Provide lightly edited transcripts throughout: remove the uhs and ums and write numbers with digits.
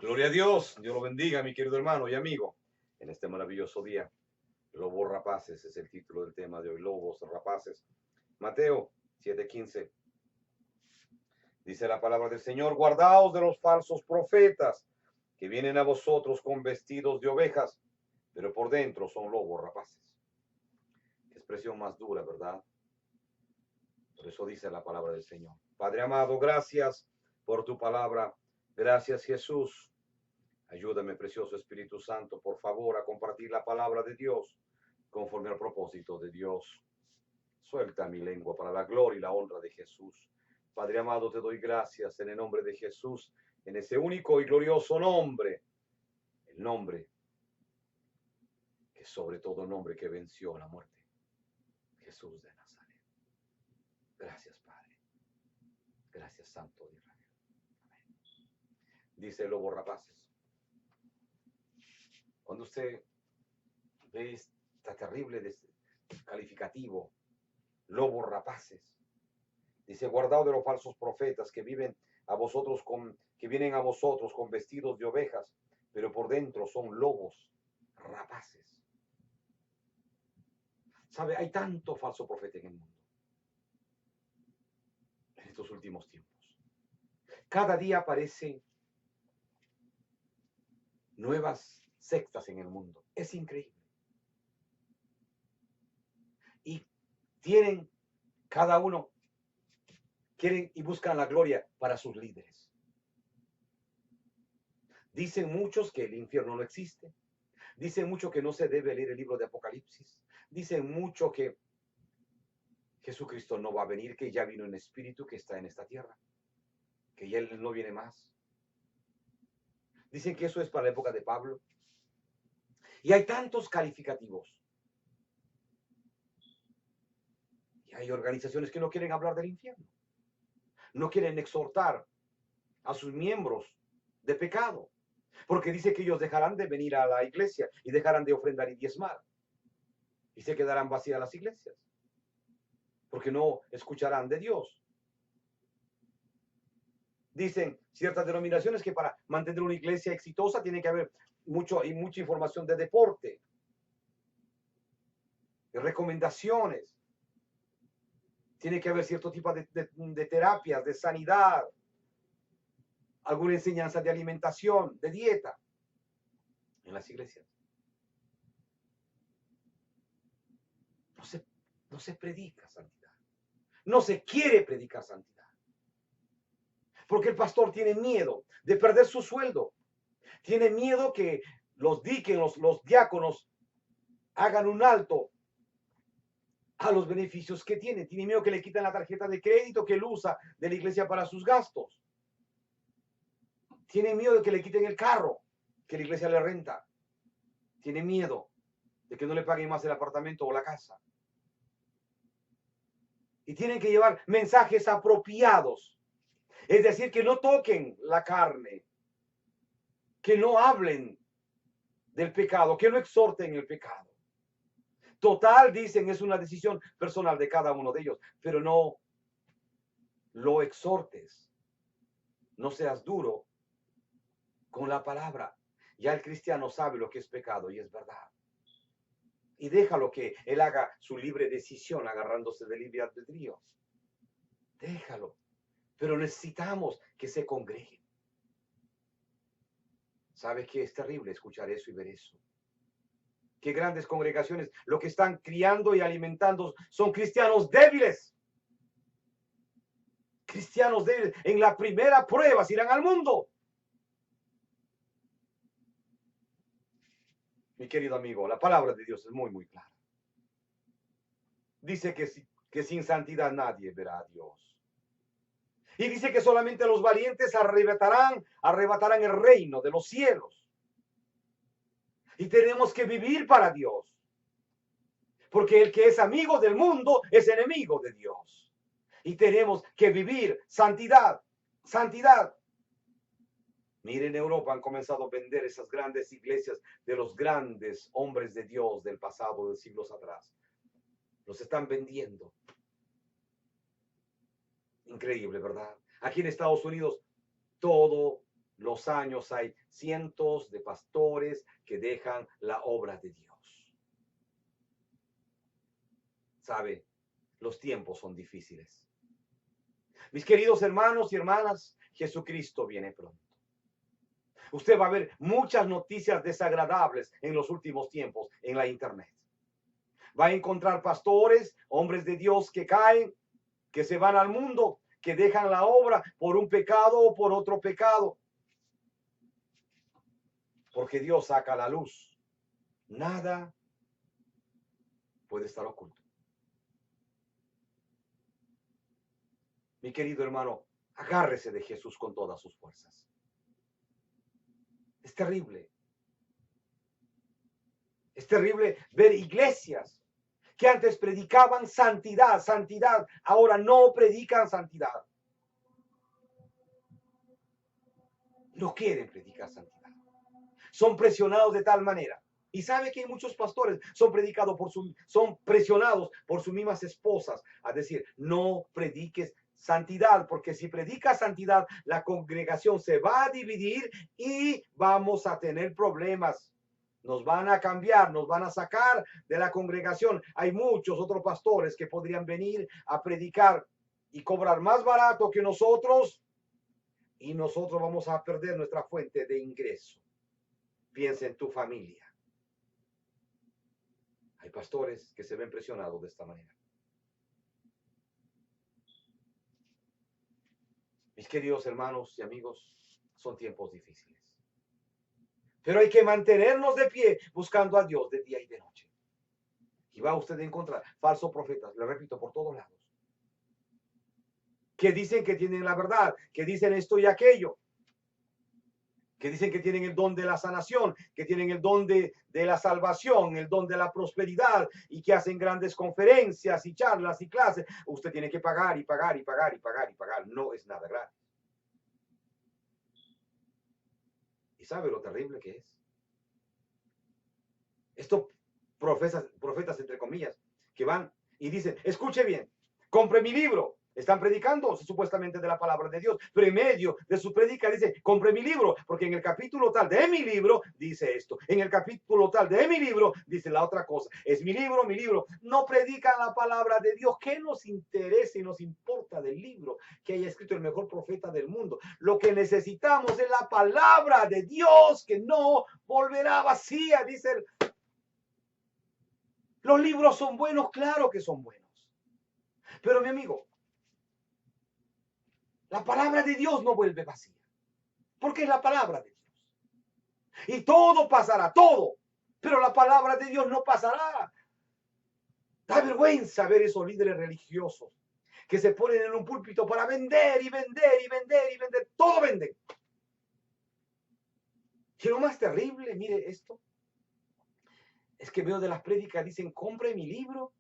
Gloria a Dios, Dios lo bendiga, mi querido hermano y amigo, en este maravilloso día. Lobos rapaces es el título del tema de hoy, lobos rapaces. Mateo 7:15, dice la palabra del Señor: guardaos de los falsos profetas que vienen a vosotros con vestidos de ovejas, pero por dentro son lobos rapaces. Qué expresión más dura, ¿verdad? Por eso dice la palabra del Señor. Padre amado, gracias por tu palabra. Gracias, Jesús. Ayúdame, precioso Espíritu Santo, por favor, a compartir la palabra de Dios conforme al propósito de Dios. Suelta mi lengua para la gloria y la honra de Jesús. Padre amado, te doy gracias en el nombre de Jesús, en ese único y glorioso nombre, el nombre que sobre todo nombre que venció la muerte, Jesús de Nazaret. Gracias, Padre. Gracias, Santo de Israel. Amén. Dice Lobos Rapaces. Cuando usted ve esta terrible calificativo, lobos rapaces, dice: guardaos de los falsos profetas que viven a vosotros que vienen a vosotros con vestidos de ovejas, pero por dentro son lobos rapaces. ¿Sabe? Hay tanto falso profeta en el mundo en estos últimos tiempos. Cada día aparecen nuevas sectas en el mundo. Es increíble. Y tienen, cada uno, quieren y buscan la gloria para sus líderes. Dicen muchos que el infierno no existe. Dicen mucho que no se debe leer el libro de Apocalipsis. Dicen mucho que Jesucristo no va a venir, que ya vino en espíritu, que está en esta tierra, que ya Él no viene más. Dicen que eso es para la época de Pablo. Y hay tantos calificativos. Y hay organizaciones que no quieren hablar del infierno. No quieren exhortar a sus miembros de pecado. Porque dice que ellos dejarán de venir a la iglesia y dejarán de ofrendar y diezmar. Y se quedarán vacías las iglesias. Porque no escucharán de Dios. Dicen ciertas denominaciones que para mantener una iglesia exitosa tiene que haber mucha información de deporte, de recomendaciones. Tiene que haber cierto tipo de terapias, de sanidad, alguna enseñanza de alimentación, de dieta en las iglesias. No se predica santidad. No se quiere predicar santidad. Porque el pastor tiene miedo de perder su sueldo. Tiene miedo que los diáconos, los diáconos hagan un alto a los beneficios que tiene. Tiene miedo que le quiten la tarjeta de crédito que él usa de la iglesia para sus gastos. Tiene miedo de que le quiten el carro que la iglesia le renta. Tiene miedo de que no le paguen más el apartamento o la casa. Y tienen que llevar mensajes apropiados. Es decir, que no toquen la carne, que no hablen del pecado, que no exhorten el pecado. Total, dicen, es una decisión personal de cada uno de ellos, pero no lo exhortes. No seas duro con la palabra. Ya el cristiano sabe lo que es pecado y es verdad. Y déjalo que él haga su libre decisión agarrándose de libre albedrío. Déjalo. Pero necesitamos que se congreguen. ¿Sabe qué? Es terrible escuchar eso y ver eso. Qué grandes congregaciones lo que están criando y alimentando son cristianos débiles. Cristianos débiles. En la primera prueba se irán al mundo. Mi querido amigo, la palabra de Dios es muy, muy clara. Dice que sin santidad nadie verá a Dios. Y dice que solamente los valientes arrebatarán el reino de los cielos. Y tenemos que vivir para Dios. Porque el que es amigo del mundo es enemigo de Dios. Y tenemos que vivir santidad, santidad. Miren, en Europa han comenzado a vender esas grandes iglesias de los grandes hombres de Dios del pasado, de siglos atrás. Los están vendiendo. Increíble, ¿verdad? Aquí en Estados Unidos todo los años hay cientos de pastores que dejan la obra de Dios. ¿Sabe? Los tiempos son difíciles. Mis queridos hermanos y hermanas, Jesucristo viene pronto. Usted va a ver muchas noticias desagradables en los últimos tiempos en la internet. Va a encontrar pastores, hombres de Dios que caen, que se van al mundo, que dejan la obra por un pecado o por otro pecado. Porque Dios saca la luz. Nada puede estar oculto. Mi querido hermano, agárrese de Jesús con todas sus fuerzas. Es terrible. Es terrible ver iglesias que antes predicaban santidad, santidad, ahora no predican santidad. No quieren predicar santidad. Son presionados de tal manera. Y sabe que hay muchos pastores son presionados por sus mismas esposas a decir, no prediques santidad, porque si predicas santidad, la congregación se va a dividir y vamos a tener problemas. Nos van a cambiar, nos van a sacar de la congregación. Hay muchos otros pastores que podrían venir a predicar y cobrar más barato que nosotros, y nosotros vamos a perder nuestra fuente de ingreso. Piensa en tu familia. Hay pastores que se ven presionados de esta manera. Mis queridos hermanos y amigos, son tiempos difíciles. Pero hay que mantenernos de pie buscando a Dios de día y de noche. Y va usted a encontrar falsos profetas, le repito, por todos lados, que dicen que tienen la verdad, que dicen esto y aquello, que dicen que tienen el don de la sanación, que tienen el don de la salvación, el don de la prosperidad, y que hacen grandes conferencias y charlas y clases. Usted tiene que pagar y pagar y pagar y pagar y pagar. No es nada gratis. ¿Y sabe lo terrible que es? Estos profetas entre comillas, que van y dicen, escuche bien, compre mi libro. Están predicando supuestamente de la palabra de Dios, pero en medio de su predica dice, compre mi libro, porque en el capítulo tal de mi libro dice esto, en el capítulo tal de mi libro dice la otra cosa. Es mi libro, mi libro. No predican la palabra de Dios. ¿Qué nos interesa y nos importa del libro que haya escrito el mejor profeta del mundo? Lo que necesitamos es la palabra de Dios, que no volverá vacía, dice. Los libros son buenos, claro que son buenos. Pero mi amigo, la palabra de Dios no vuelve vacía, porque es la palabra de Dios. Y todo pasará, todo, pero la palabra de Dios no pasará. Da vergüenza ver esos líderes religiosos que se ponen en un púlpito para vender y vender y vender y vender. Todo venden. Y lo más terrible, mire esto, es que veo de las prédicas, dicen, compre mi libro,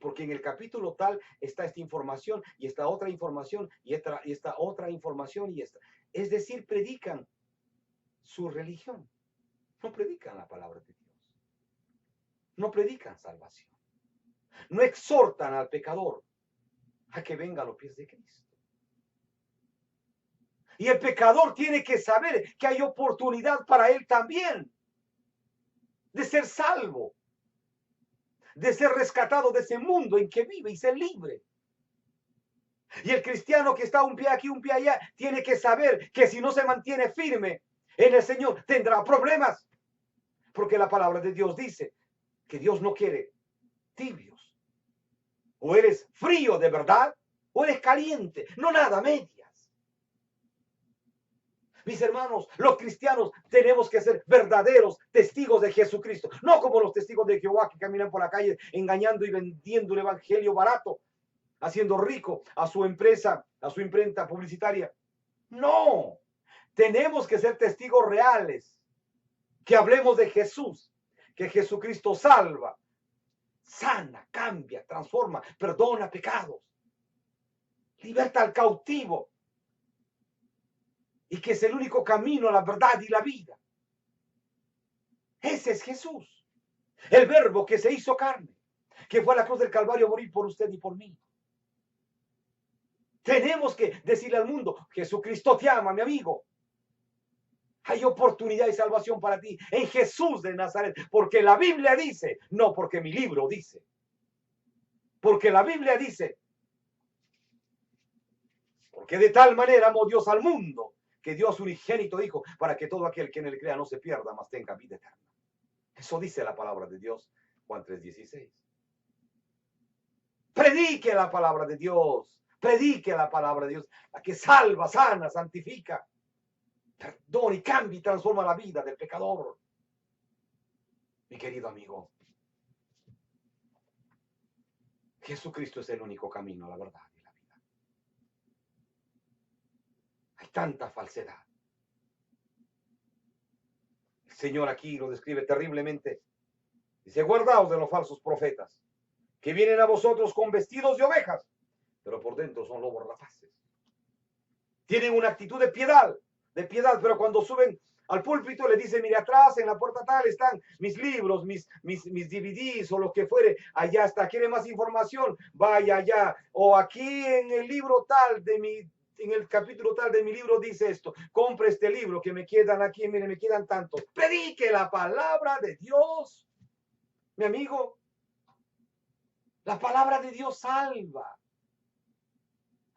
porque en el capítulo tal está esta información y esta otra información y esta otra información y esta. Es decir, predican su religión. No predican la palabra de Dios. No predican salvación. No exhortan al pecador a que venga a los pies de Cristo. Y el pecador tiene que saber que hay oportunidad para él también de ser salvo, de ser rescatado de ese mundo en que vive y ser libre. Y el cristiano que está un pie aquí, un pie allá, tiene que saber que si no se mantiene firme en el Señor, tendrá problemas. Porque la palabra de Dios dice que Dios no quiere tibios. O eres frío de verdad, o eres caliente, no nada, medias. Mis hermanos, los cristianos tenemos que ser verdaderos testigos de Jesucristo, no como los testigos de Jehová que caminan por la calle engañando y vendiendo un evangelio barato, haciendo rico a su empresa, a su imprenta publicitaria. No, tenemos que ser testigos reales, que hablemos de Jesús, que Jesucristo salva, sana, cambia, transforma, perdona pecados, liberta al cautivo, y que es el único camino a la verdad y la vida. Ese es Jesús, el verbo que se hizo carne, que fue a la cruz del Calvario a morir por usted y por mí. Tenemos que decirle al mundo, Jesucristo te ama, mi amigo. Hay oportunidad y salvación para ti en Jesús de Nazaret, porque la Biblia dice, no porque mi libro dice, porque la Biblia dice, porque de tal manera amó Dios al mundo, que dio a su unigénito Hijo, para que todo aquel que en él crea no se pierda, mas tenga vida eterna. Eso dice la palabra de Dios, Juan 3:16. Predique la palabra de Dios, predique la palabra de Dios, la que salva, sana, santifica, perdona y cambia y transforma la vida del pecador. Mi querido amigo, Jesucristo es el único camino, la verdad y la vida. Hay tanta falsedad. El Señor aquí lo describe terriblemente. Dice, guardaos de los falsos profetas, que vienen a vosotros con vestidos de ovejas, pero por dentro son lobos rapaces. Tienen una actitud de piedad, pero cuando suben al púlpito le dicen, mire, atrás en la puerta tal están mis libros, mis DVDs o lo que fuere, allá está, quiere más información, vaya allá, o aquí en el libro tal en el capítulo tal de mi libro dice esto, compre este libro que me quedan aquí, mire, me quedan tantos. Predique la palabra de Dios, mi amigo. La palabra de Dios salva.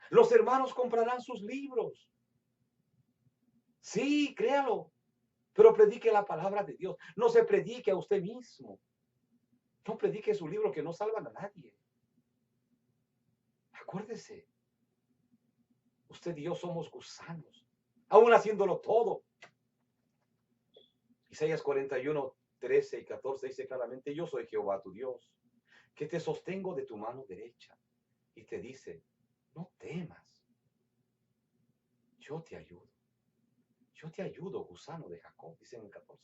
Los hermanos comprarán sus libros. Sí, créalo. Pero predique la palabra de Dios. No se predique a usted mismo. No predique su libro que no salvan a nadie. Acuérdese. Usted y yo somos gusanos. Aún haciéndolo todo. Isaías 41:13 y 14 dice claramente, yo soy Jehová tu Dios, que te sostengo de tu mano derecha. Y te dice, no temas. Yo te ayudo. Yo te ayudo, gusano de Jacob, dice en el 14.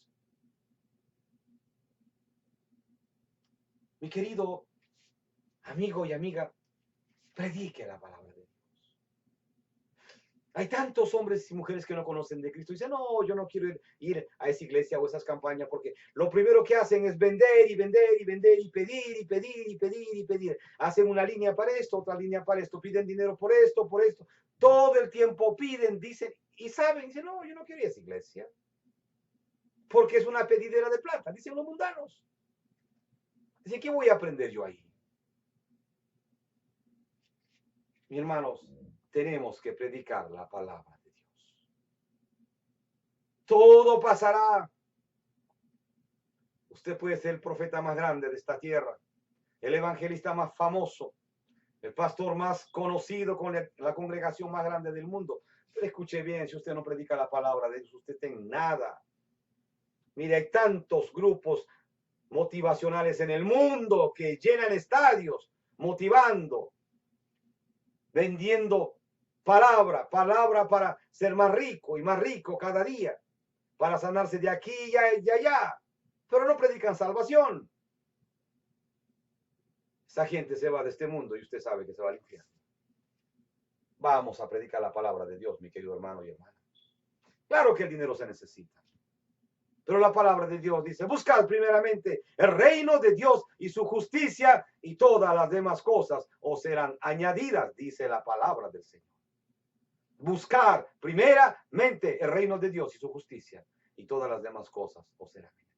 Mi querido amigo y amiga, predique la palabra de Dios. Hay tantos hombres y mujeres que no conocen de Cristo y dicen, no, yo no quiero ir a esa iglesia o esas campañas porque lo primero que hacen es vender y vender y vender y pedir y pedir y pedir y pedir. Hacen una línea para esto, otra línea para esto, piden dinero por esto, por esto. Todo el tiempo piden, dicen y saben, dicen, no, yo no quiero ir a esa iglesia porque es una pedidera de plata, dicen los mundanos. Dicen, ¿qué voy a aprender yo ahí? Mis hermanos, tenemos que predicar la palabra de Dios. Todo pasará. Usted puede ser el profeta más grande de esta tierra, el evangelista más famoso, el pastor más conocido con la congregación más grande del mundo. Pero escuche bien, si usted no predica la palabra de Dios, usted tiene nada. Mire, hay tantos grupos motivacionales en el mundo que llenan estadios, motivando, vendiendo palabra para ser más rico y más rico cada día, para sanarse de aquí y allá, pero no predican salvación. Esa gente se va de este mundo y usted sabe que se va al infierno. Vamos a predicar la palabra de Dios, mi querido hermano y hermana. Claro que el dinero se necesita, pero la palabra de Dios dice, buscad primeramente el reino de Dios y su justicia y todas las demás cosas os serán añadidas, dice la palabra del Señor. Buscar primeramente el reino de Dios y su justicia y todas las demás cosas os serán añadidas.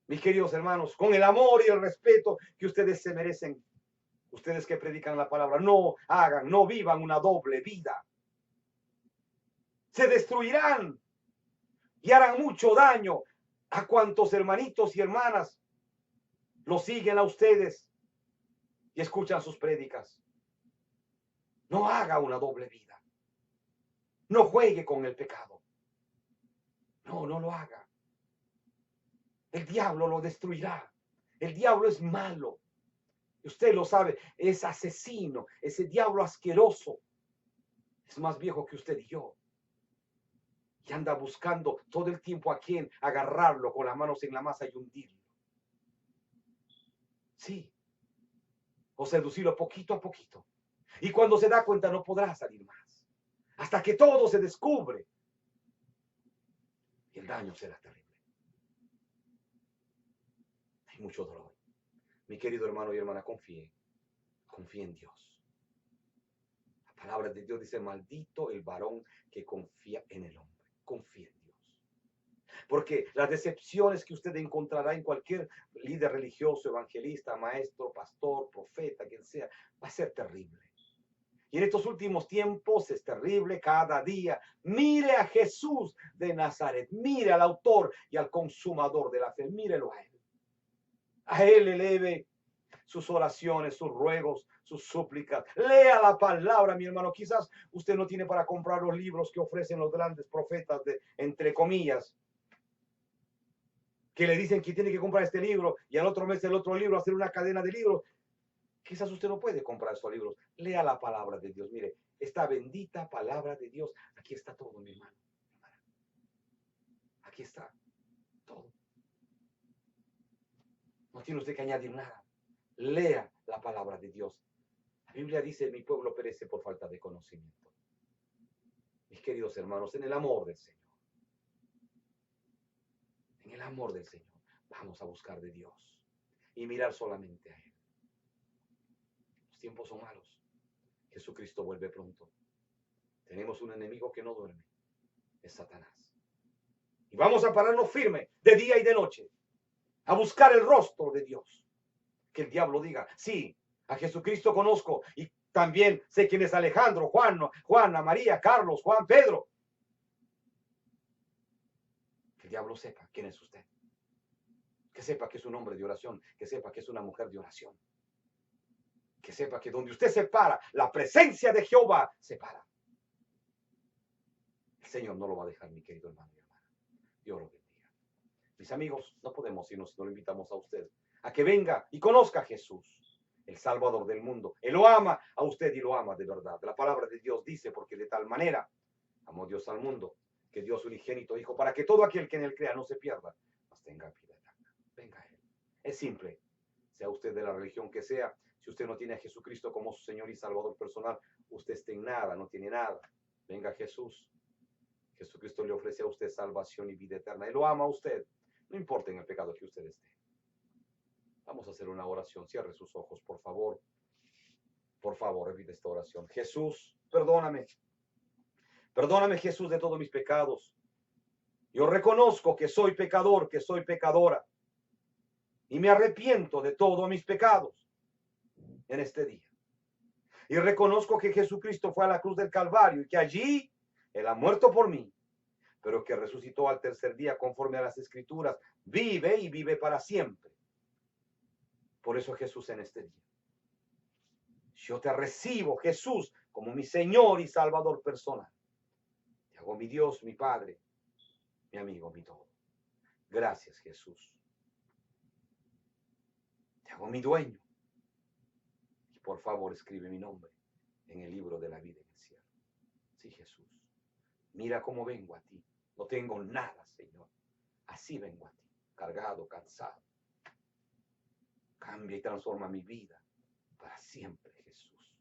Mis queridos hermanos, con el amor y el respeto que ustedes se merecen, ustedes que predican la palabra, no vivan una doble vida. Se destruirán y harán mucho daño a cuantos hermanitos y hermanas los siguen a ustedes y escuchan sus prédicas. No haga una doble vida. No juegue con el pecado. No lo haga. El diablo lo destruirá. El diablo es malo. Usted lo sabe, es asesino. Ese diablo asqueroso es más viejo que usted y yo. Y anda buscando todo el tiempo a quien agarrarlo con las manos en la masa y hundirlo. Sí. O seducirlo poquito a poquito. Y cuando se da cuenta no podrá salir más. Hasta que todo se descubre. Y el daño será terrible. Hay mucho dolor. Mi querido hermano y hermana, confíe en Dios. La palabra de Dios dice, maldito el varón que confía en el hombre. Confía en Dios. Porque las decepciones que usted encontrará en cualquier líder religioso, evangelista, maestro, pastor, profeta, quien sea, va a ser terrible. Y en estos últimos tiempos es terrible cada día. Mire a Jesús de Nazaret. Mire al autor y al consumador de la fe. Mírelo a él. A él eleve sus oraciones, sus ruegos, sus súplicas. Lea la palabra, mi hermano. Quizás usted no tiene para comprar los libros que ofrecen los grandes profetas, de, entre comillas, que le dicen que tiene que comprar este libro y al otro mes el otro libro, hacer una cadena de libros. Quizás usted no puede comprar estos libros. Lea la palabra de Dios. Mire, esta bendita palabra de Dios. Aquí está todo, mi hermano. Aquí está todo. No tiene usted que añadir nada. Lea la palabra de Dios. La Biblia dice, mi pueblo perece por falta de conocimiento. Mis queridos hermanos, en el amor del Señor. En el amor del Señor. Vamos a buscar de Dios. Y mirar solamente a Él. Los tiempos son malos. Jesucristo vuelve pronto. Tenemos un enemigo que no duerme. Es Satanás. Y vamos a pararnos firme de día y de noche. A buscar el rostro de Dios. Que el diablo diga, sí, a Jesucristo conozco y también sé quién es Alejandro, Juana, María, Carlos, Juan, Pedro. Que el diablo sepa quién es usted. Que sepa que es un hombre de oración, que sepa que es una mujer de oración. Que sepa que donde usted se para, la presencia de Jehová se para. El Señor no lo va a dejar, mi querido hermano y hermana. Dios lo bendiga. Mis amigos, no podemos irnos si no lo invitamos a usted a que venga y conozca a Jesús, el Salvador del mundo. Él lo ama a usted y lo ama de verdad. La palabra de Dios dice, porque de tal manera amó Dios al mundo, que dio su unigénito Hijo, para que todo aquel que en él crea no se pierda, mas tenga vida eterna. Venga a Él. Es simple. Sea usted de la religión que sea, si usted no tiene a Jesucristo como su Señor y Salvador personal, usted está en nada, no tiene nada. Venga a Jesús. Jesucristo le ofrece a usted salvación y vida eterna. Él lo ama a usted, no importa en el pecado que usted esté. Vamos a hacer una oración. Cierre sus ojos, por favor. Por favor, repite esta oración. Jesús, perdóname. Perdóname, Jesús, de todos mis pecados. Yo reconozco que soy pecador, que soy pecadora. Y me arrepiento de todos mis pecados en este día. Y reconozco que Jesucristo fue a la cruz del Calvario y que allí Él ha muerto por mí, pero que resucitó al tercer día conforme a las Escrituras. Vive y vive para siempre. Por eso Jesús en este día. Yo te recibo, Jesús, como mi Señor y Salvador personal. Te hago mi Dios, mi Padre, mi amigo, mi todo. Gracias, Jesús. Te hago mi dueño. Y por favor, escribe mi nombre en el libro de la vida en el cielo. Sí, Jesús. Mira cómo vengo a ti. No tengo nada, Señor. Así vengo a ti, cargado, cansado. Cambia y transforma mi vida para siempre, Jesús.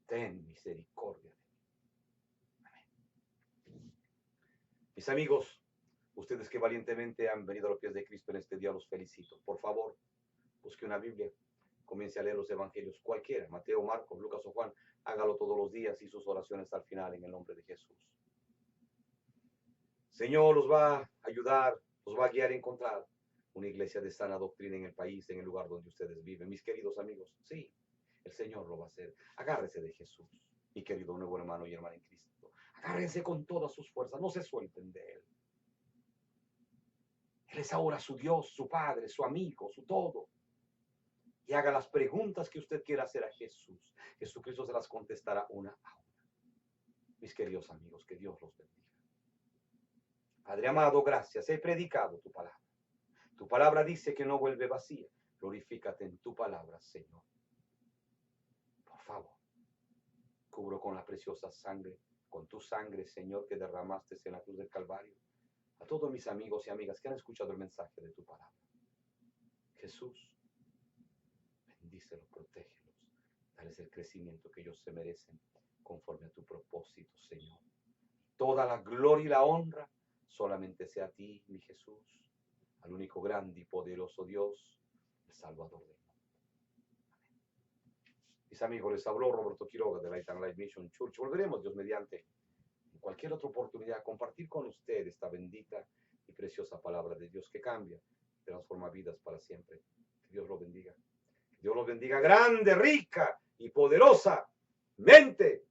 Ten misericordia de mí. Amén. Mis amigos, ustedes que valientemente han venido a los pies de Cristo en este día, los felicito. Por favor, busque una Biblia, comience a leer los evangelios, cualquiera, Mateo, Marcos, Lucas o Juan, hágalo todos los días y sus oraciones al final en el nombre de Jesús. Señor los va a ayudar, los va a guiar a encontrar una iglesia de sana doctrina en el país, en el lugar donde ustedes viven. Mis queridos amigos, sí, el Señor lo va a hacer. Agárrese de Jesús, mi querido nuevo hermano y hermana en Cristo. Agárrense con todas sus fuerzas, no se suelten de Él. Él es ahora su Dios, su Padre, su amigo, su todo. Y haga las preguntas que usted quiera hacer a Jesús. Jesucristo se las contestará una a una. Mis queridos amigos, que Dios los bendiga. Padre amado, gracias. He predicado tu palabra. Tu palabra dice que no vuelve vacía. Glorifícate en tu palabra, Señor. Por favor, cubro con la preciosa sangre, con tu sangre, Señor, que derramaste en la cruz del Calvario, a todos mis amigos y amigas que han escuchado el mensaje de tu palabra. Jesús, bendícelos, protégelos, dales el crecimiento que ellos se merecen conforme a tu propósito, Señor. Toda la gloria y la honra solamente sea a ti, mi Jesús, al único grande y poderoso Dios, el Salvador del mundo. Amén. Mis amigos, les habló Roberto Quiroga de Light and Life Mission Church. Volveremos, Dios mediante, en cualquier otra oportunidad a compartir con usted esta bendita y preciosa palabra de Dios que cambia, transforma vidas para siempre. Que Dios lo bendiga. Que Dios lo bendiga grande, rica y poderosamente.